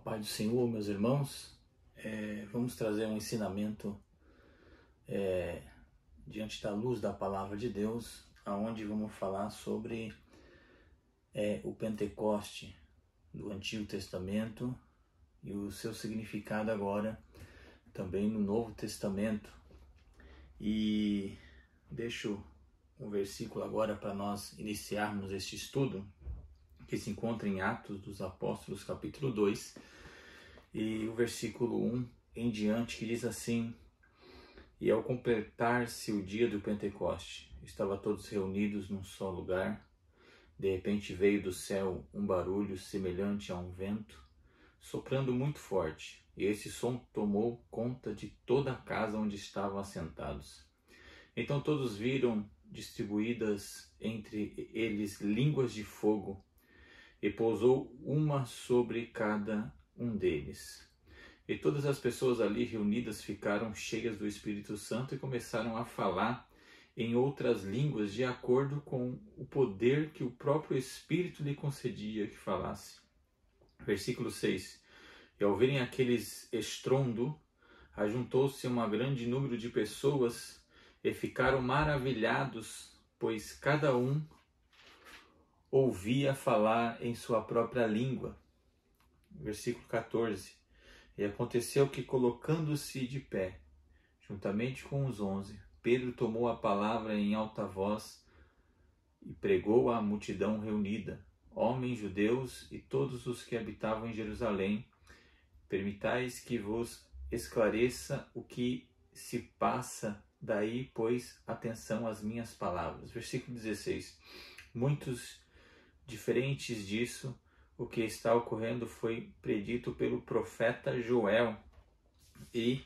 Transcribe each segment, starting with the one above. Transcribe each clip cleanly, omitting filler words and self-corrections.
Paz do Senhor, meus irmãos. Vamos trazer um ensinamento diante da luz da Palavra de Deus, aonde vamos falar sobre o Pentecoste do Antigo Testamento e o seu significado agora também no Novo Testamento. E deixo um versículo agora para nós iniciarmos este estudo, que se encontra em Atos dos Apóstolos, capítulo 2, e o versículo 1 em diante, que diz assim: E ao completar-se o dia do Pentecoste, estavam todos reunidos num só lugar. De repente veio do céu um barulho semelhante a um vento, soprando muito forte, e esse som tomou conta de toda a casa onde estavam assentados. Então todos viram distribuídas entre eles línguas de fogo, e pousou uma sobre cada um deles. E todas as pessoas ali reunidas ficaram cheias do Espírito Santo e começaram a falar em outras línguas de acordo com o poder que o próprio Espírito lhe concedia que falasse. Versículo 6. E ao verem aqueles estrondo, ajuntou-se um grande número de pessoas e ficaram maravilhados, pois cada um ouvia falar em sua própria língua. Versículo 14. E aconteceu que, colocando-se de pé, juntamente com os 11, Pedro tomou a palavra em alta voz e pregou à multidão reunida: Homens judeus e todos os que habitavam em Jerusalém, permitais que vos esclareça o que se passa, daí, pois, atenção às minhas palavras. Versículo 16. Muitos diferentes disso, o que está ocorrendo foi predito pelo profeta Joel. E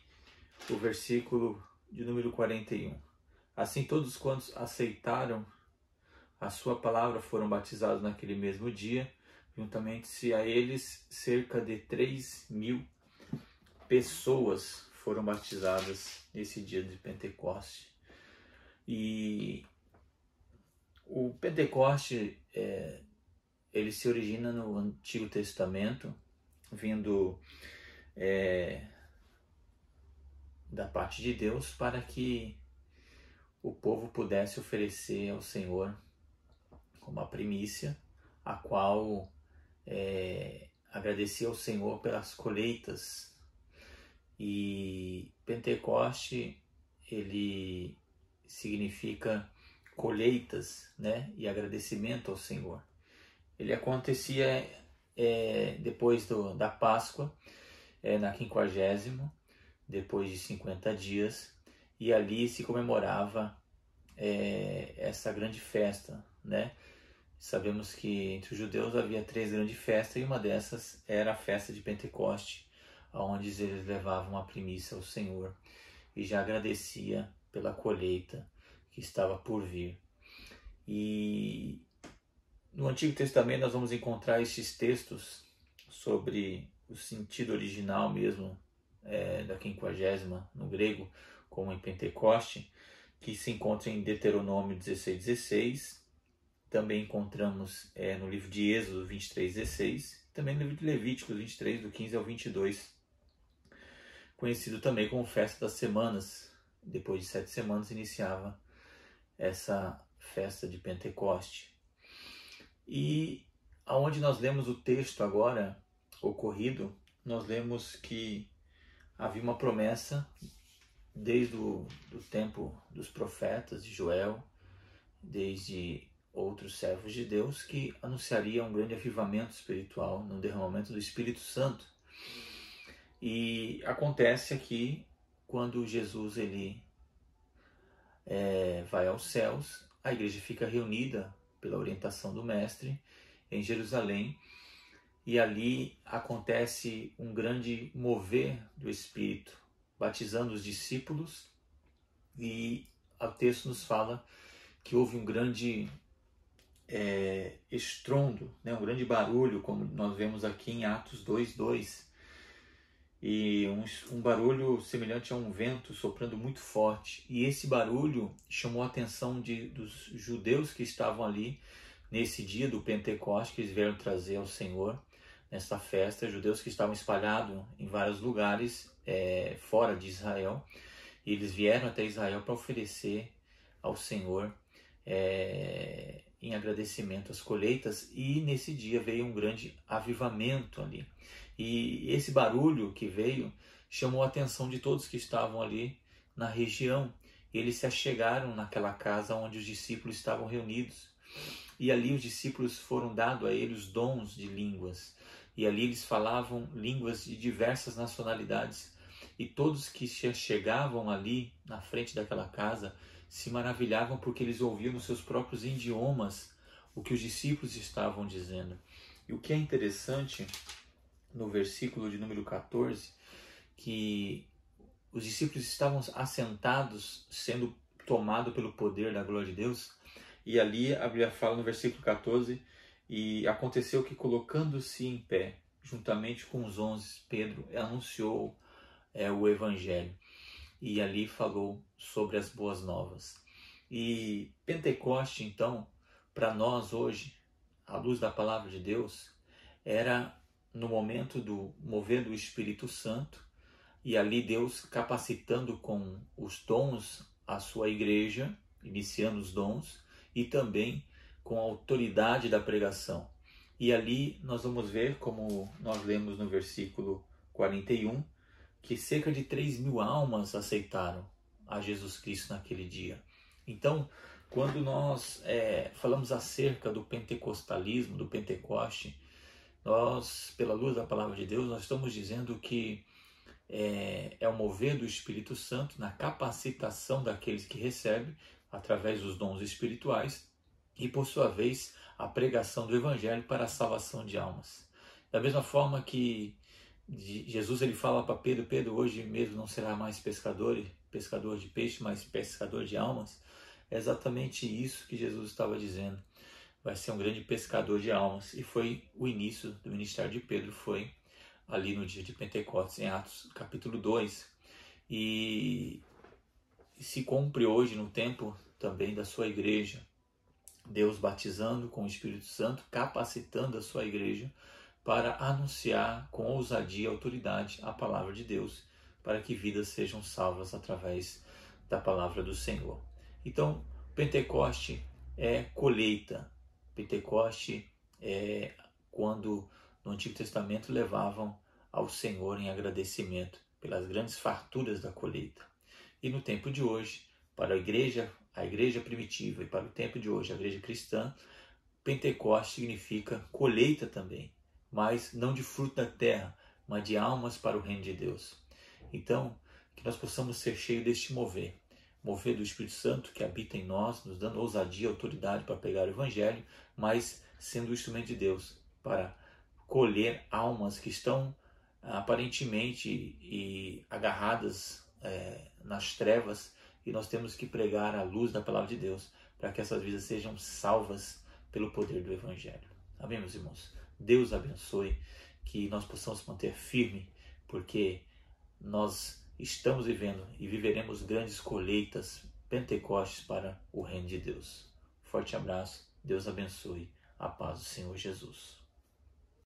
o versículo de número 41. Assim todos quantos aceitaram a sua palavra foram batizados naquele mesmo dia, juntamente a eles cerca de 3.000 pessoas foram batizadas nesse dia de Pentecoste. E o Pentecoste ele se origina no Antigo Testamento, vindo da parte de Deus, para que o povo pudesse oferecer ao Senhor como a primícia, a qual agradecia ao Senhor pelas colheitas. E Pentecoste, ele significa colheitas, né? E agradecimento ao Senhor. Ele acontecia depois da Páscoa, na 50ª, depois de 50 dias, e ali se comemorava essa grande festa, né? Sabemos que entre os judeus havia 3 grandes festas, e uma dessas era a festa de Pentecoste, onde eles levavam a primícia ao Senhor e já agradecia pela colheita que estava por vir. E no Antigo Testamento nós vamos encontrar estes textos sobre o sentido original mesmo da 50ª no grego, como em Pentecoste, que se encontra em Deuteronômio 16:16. Também encontramos no livro de Êxodo 23:16, também no livro de Levíticos 23, do 15 ao 22, conhecido também como Festa das Semanas. Depois de 7 semanas iniciava essa festa de Pentecoste. E aonde nós lemos o texto agora ocorrido, nós lemos que havia uma promessa desde o tempo dos profetas de Joel, desde outros servos de Deus, que anunciaria um grande avivamento espiritual no derramamento do Espírito Santo. E acontece aqui, quando Jesus ele vai aos céus, a igreja fica reunida pela orientação do Mestre em Jerusalém, e ali acontece um grande mover do Espírito, batizando os discípulos, e o texto nos fala que houve um grande estrondo, né? Um grande barulho, como nós vemos aqui em Atos 2:2, e um barulho semelhante a um vento soprando muito forte. E esse barulho chamou a atenção dos judeus que estavam ali nesse dia do Pentecoste, que eles vieram trazer ao Senhor nesta festa, judeus que estavam espalhados em vários lugares fora de Israel. E eles vieram até Israel para oferecer ao Senhor em agradecimento às colheitas, e nesse dia veio um grande avivamento ali. E esse barulho que veio chamou a atenção de todos que estavam ali na região. Eles se achegaram naquela casa onde os discípulos estavam reunidos. E ali os discípulos foram dados a eles os dons de línguas. E ali eles falavam línguas de diversas nacionalidades. E todos que se chegavam ali na frente daquela casa se maravilhavam porque eles ouviam nos seus próprios idiomas o que os discípulos estavam dizendo. E o que é interessante no versículo de número 14, que os discípulos estavam assentados, sendo tomados pelo poder da glória de Deus. E ali a Bíblia fala no versículo 14, e aconteceu que, colocando-se em pé, juntamente com os 11, Pedro anunciou o Evangelho. E ali falou sobre as boas novas. E Pentecoste, então, para nós hoje, à luz da palavra de Deus, era no momento do mover do Espírito Santo, e ali Deus capacitando com os dons a sua igreja, iniciando os dons, e também com a autoridade da pregação. E ali nós vamos ver, como nós lemos no versículo 41, que cerca de 3.000 almas aceitaram a Jesus Cristo naquele dia. Então, quando nós falamos acerca do pentecostalismo, do Pentecoste, nós, pela luz da palavra de Deus, nós estamos dizendo que é o mover do Espírito Santo na capacitação daqueles que recebem através dos dons espirituais e, por sua vez, a pregação do Evangelho para a salvação de almas. Da mesma forma que Jesus ele fala para Pedro: Pedro, hoje mesmo não será mais pescador de peixe, mas pescador de almas. É exatamente isso que Jesus estava dizendo. Vai ser um grande pescador de almas. E foi o início do ministério de Pedro, foi ali no dia de Pentecostes, em Atos capítulo 2. E se cumpre hoje no tempo também da sua igreja. Deus batizando com o Espírito Santo, capacitando a sua igreja para anunciar com ousadia e autoridade a palavra de Deus, para que vidas sejam salvas através da palavra do Senhor. Então, Pentecoste é colheita. Pentecoste é quando no Antigo Testamento levavam ao Senhor em agradecimento pelas grandes farturas da colheita. E no tempo de hoje, para a igreja primitiva, e para o tempo de hoje, a igreja cristã, Pentecoste significa colheita também, mas não de fruto da terra, mas de almas para o reino de Deus. Então, que nós possamos ser cheios deste mover do Espírito Santo que habita em nós, nos dando ousadia e autoridade para pregar o Evangelho, mas sendo o instrumento de Deus para colher almas que estão aparentemente agarradas nas trevas, e nós temos que pregar a luz da palavra de Deus para que essas vidas sejam salvas pelo poder do Evangelho. Amém, meus irmãos? Deus abençoe, que nós possamos manter firme, porque nós estamos vivendo e viveremos grandes colheitas, Pentecostes para o reino de Deus. Forte abraço, Deus abençoe, a paz do Senhor Jesus.